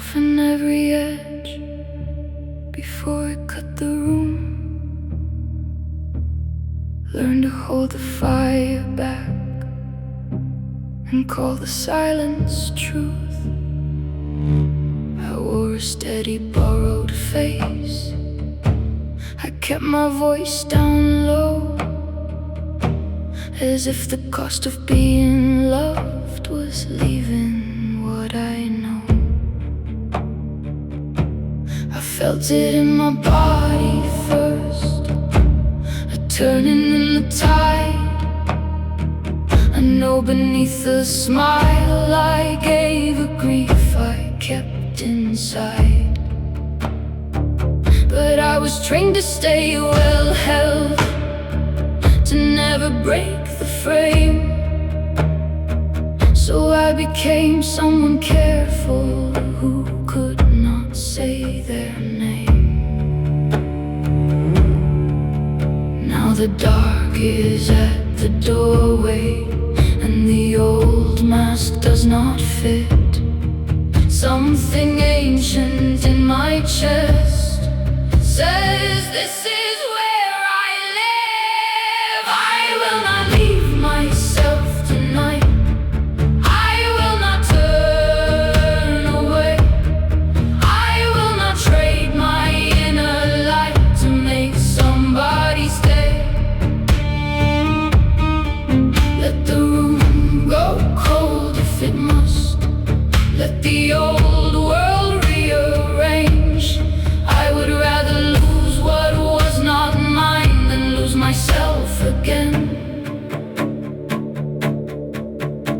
Soften every edge before it cut the room. Learn to hold the fire back and call the silence truth. I wore a steady borrowed face. I kept my voice down low, as if the cost of being loved was leaving what I know. I felt it in my body first, a turning in the tide. I know beneath the smile I gave a grief I kept inside. But I was trained to stay well held, to never break the frame. So I became someone careful who could not say their name. Now the dark is at the doorway, and the old mask does not fit. Something ancient in my chest says this is where I live. I will not leave myself tonight. I will not turn away. I will not trade my inner light to make somebody stay. Let the room go cold if it must. Let the old world rearrange. I would rather lose what was not mine than lose myself again.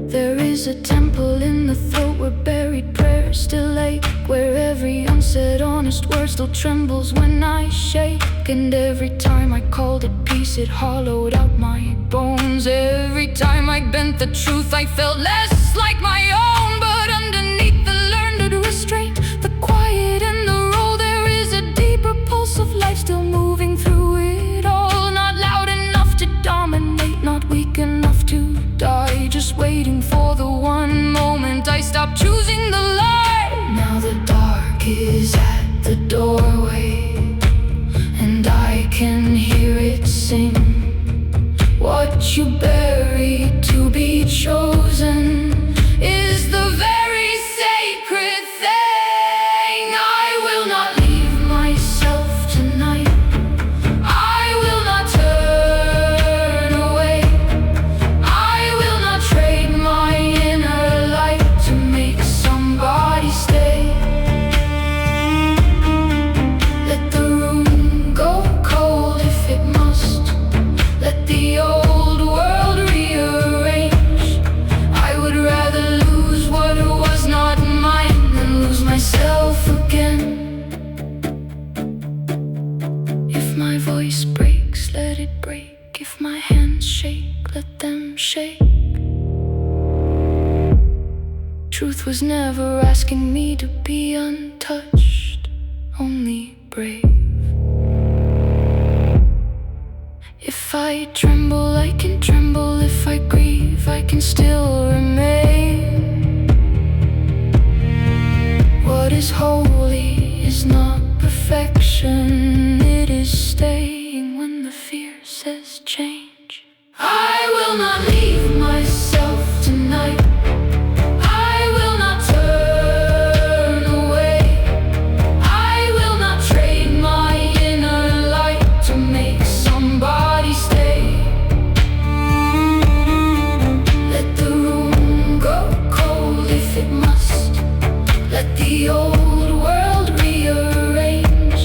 There is a temple in the throat where buried prayers still ache, where every unsaid honest word still trembles when I shake. And every time I called it peace, it hollowed out my bones. Every time I bent the truth, I felt less like my own. But underneath the learned restraint, the quiet and the roll, there is a deeper pulse of life still moving through it all. Not loud enough to dominate, not weak enough to die, just waiting for the one moment I stop choosing the lie. Now the dark is at the doorway, and I can hear it sing. What you bury to be chosen is the very sacred thing. I will not leave myself tonight. I will not turn away. I will not trade my inner light to make somebody stay. Let the room go cold if it must. Let the old world rearrange. I would rather lose what was not mine than lose myself again. If my voice breaks, let it break. If my hands shake, let them shake. Truth was never asking me to be untouched, only brave. If I tremble, I can tremble. If I grieve, I can still remain. What is holy is not perfection, it is staying when the fear says change. I will not leave myself tonight. I will not turn away. I will not trade my inner light to make somebody stay. Let the room go cold if it must. Let the old world rearrange.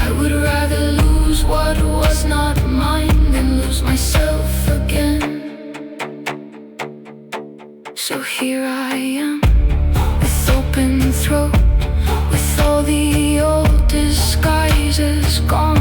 I would rather lose what was not mine than lose myself again. So here I am, with open throat, with all the old disguises gone.